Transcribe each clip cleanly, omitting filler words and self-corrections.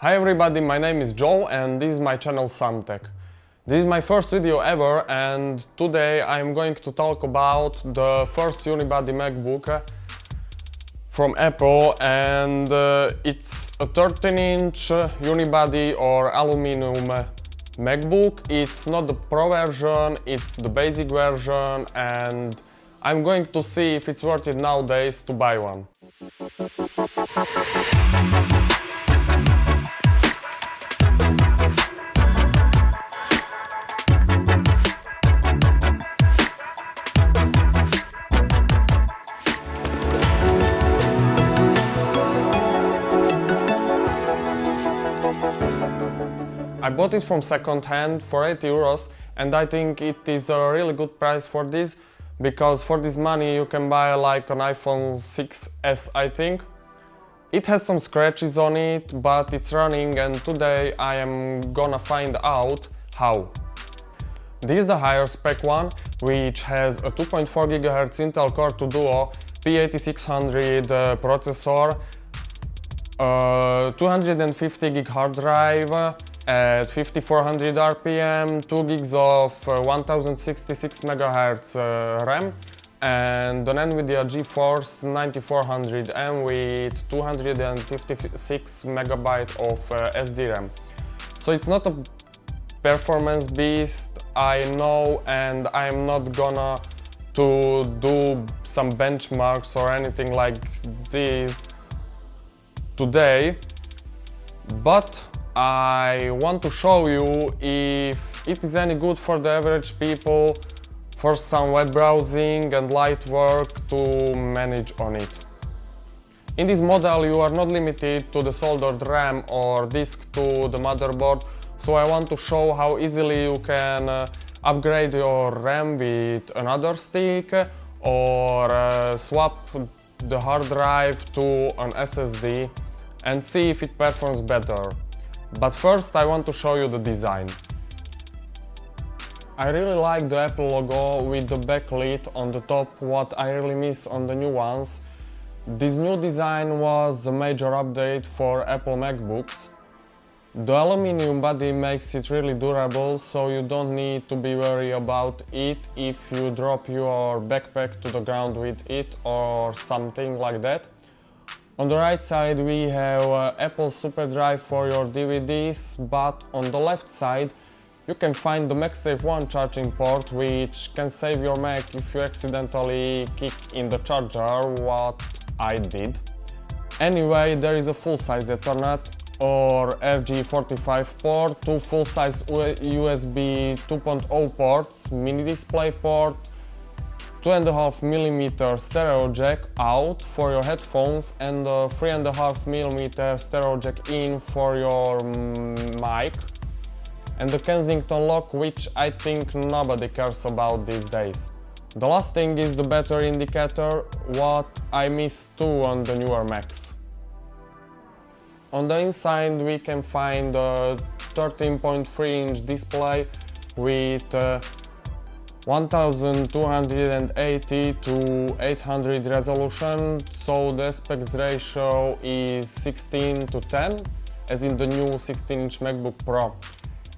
Hi everybody, my name is Joe and this is my channel SomeTech. This is my first video ever and today I'm going to talk about the first unibody MacBook from Apple, and it's a 13-inch unibody or aluminum MacBook. It's not the Pro version, it's the basic version, and I'm going to see if it's worth it nowadays to buy one. I bought it from second hand for 80 euros and I think it is a really good price for this, because for this money you can buy like an iPhone 6s, I think. It has some scratches on it, but it's running, and today I am gonna find out how. This is the higher spec one, which has a 2.4 GHz Intel Core 2 Duo P8600 processor, 250 gig hard drive at 5400 RPM, 2 gigs of 1066 MHz RAM, and an NVIDIA GeForce 9400M with 256 MB of SD RAM. So it's not a performance beast, I know, and I'm not gonna to do some benchmarks or anything like this today, but I want to show you if it is any good for the average people, for some web browsing and light work to manage on it. In this model you are not limited to the soldered RAM or disk to the motherboard, so I want to show how easily you can upgrade your RAM with another stick or swap the hard drive to an SSD and see if it performs better. But first I want to show you the design. I really like the Apple logo with the backlit on the top, what I really miss on the new ones. This new design was a major update for Apple MacBooks. The aluminum body makes it really durable, so you don't need to be worried about it if you drop your backpack to the ground with it or something like that. On the right side we have Apple SuperDrive for your DVDs, but on the left side you can find the MagSafe 1 charging port, which can save your Mac if you accidentally kick in the charger, what I did. Anyway, there is a full-size Ethernet or RJ45 port, two full-size USB 2.0 ports, mini display port, 2.5mm stereo jack out for your headphones, and a 3.5mm stereo jack in for your mic, and the Kensington lock, which I think nobody cares about these days. The last thing is the battery indicator, what I miss too on the newer Macs. On the inside we can find a 13.3-inch display with 1280 to 800 resolution, so the aspect ratio is 16:10, as in the new 16-inch MacBook Pro.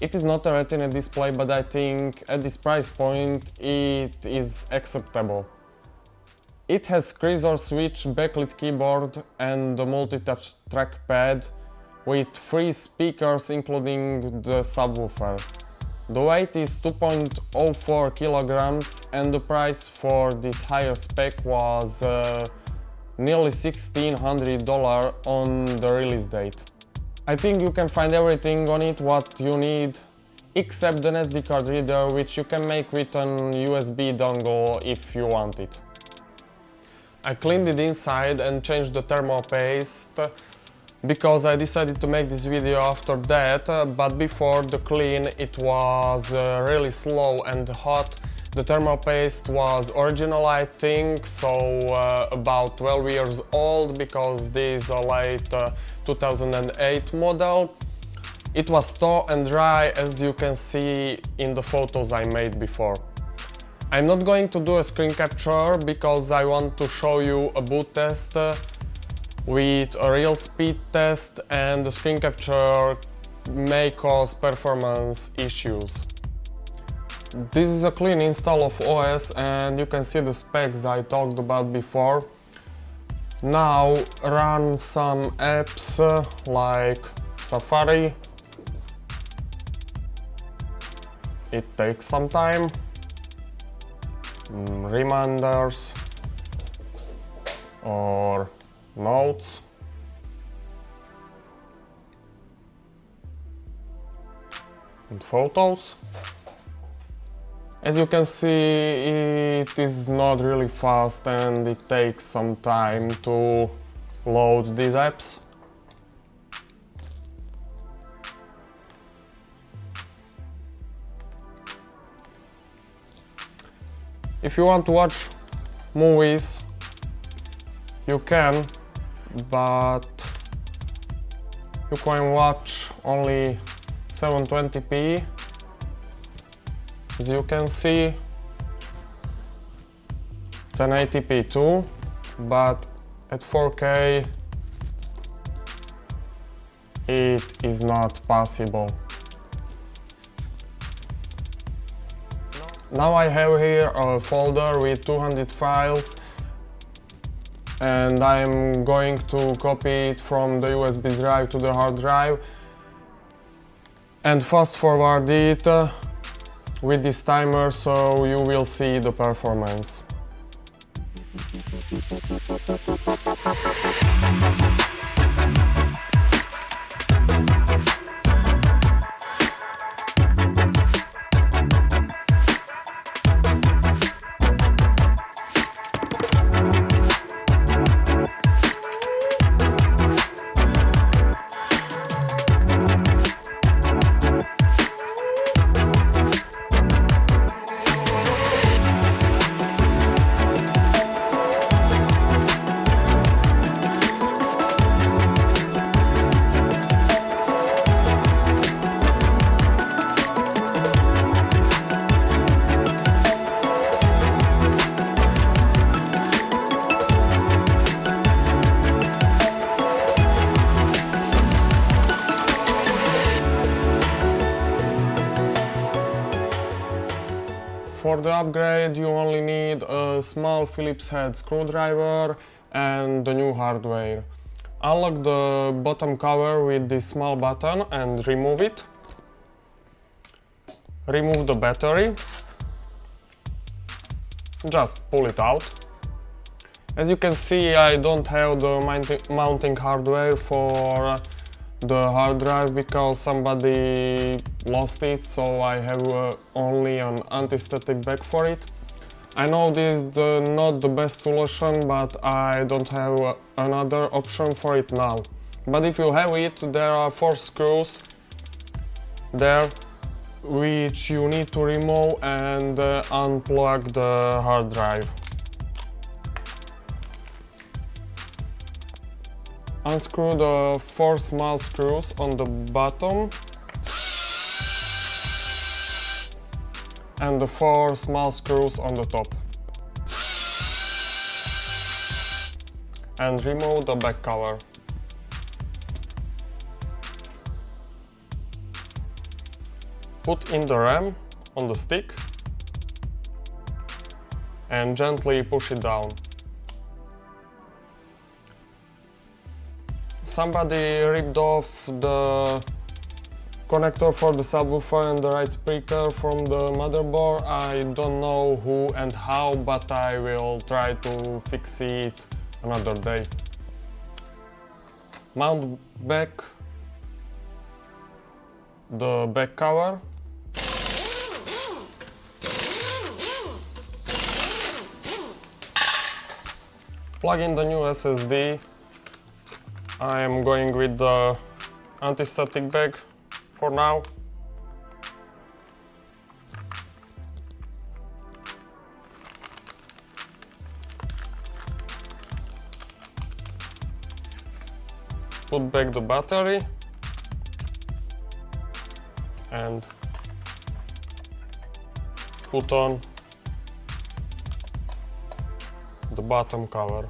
It is not a Retina display, but I think at this price point it is acceptable. It has cursor switch, backlit keyboard and a multi-touch trackpad with 3 speakers including the subwoofer. The weight is 2.04 kilograms and the price for this higher spec was nearly $1,600 on the release date. I think you can find everything on it what you need, except an SD card reader, which you can make with an USB dongle if you want it. I cleaned it inside and changed the thermal paste, because I decided to make this video after that, but before the clean it was really slow and hot. The thermal paste was original, I think, so about 12 years old, because this is a late 2008 model. It was thaw and dry, as you can see in the photos I made before. I'm not going to do a screen capture because I want to show you a boot test with a real speed test, and the screen capture may cause performance issues. This is a clean install of OS and you can see the specs I talked about before. Now run some apps like Safari. It takes some time. Reminders or notes. And photos. As you can see, it is not really fast and it takes some time to load these apps. If you want to watch movies, you can, but you can watch only 720p. As you can see, 1080p too, but at 4K it is not possible. Now I have here a folder with 200 files and I'm going to copy it from the USB drive to the hard drive and fast forward it with this timer, so you will see the performance. For the upgrade you only need a small Phillips head screwdriver and the new hardware. Unlock the bottom cover with this small button and remove it. Remove the battery. Just pull it out. As you can see, I don't have the mounting hardware for the hard drive because somebody lost it, so I have only an anti-static bag for it. I know this is not the best solution, but I don't have another option for it now. But if you have it, there are 4 screws there which you need to remove and unplug the hard drive. Unscrew the 4 small screws on the bottom and the 4 small screws on the top. And remove the back cover. Put in the RAM on the stick and gently push it down. Somebody ripped off the connector for the subwoofer and the right speaker from the motherboard. I don't know who and how, but I will try to fix it another day. Mount back the back cover. Plug in the new SSD. I am going with the anti-static bag for now. Put back the battery and put on the bottom cover.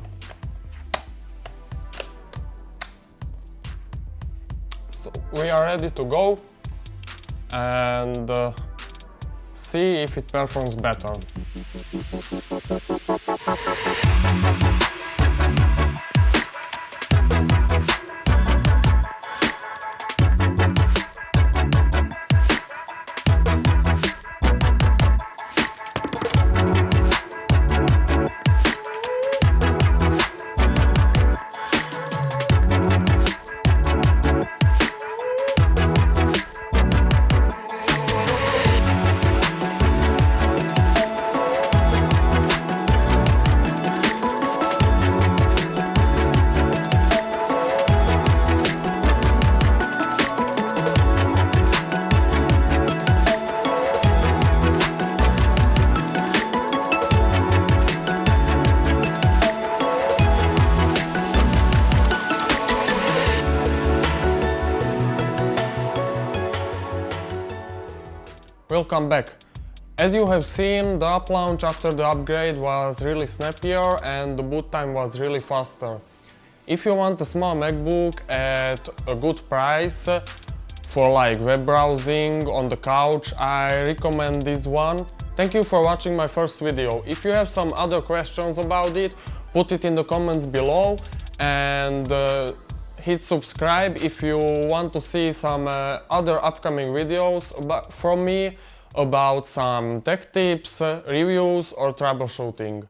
So we are ready to go and see if it performs better. Welcome back. As you have seen, the up launch after the upgrade was really snappier and the boot time was really faster. If you want a small MacBook at a good price for like web browsing on the couch, I recommend this one. Thank you for watching my first video. If you have some other questions about it, put it in the comments below and hit subscribe if you want to see some other upcoming videos from me about some tech tips, reviews or troubleshooting.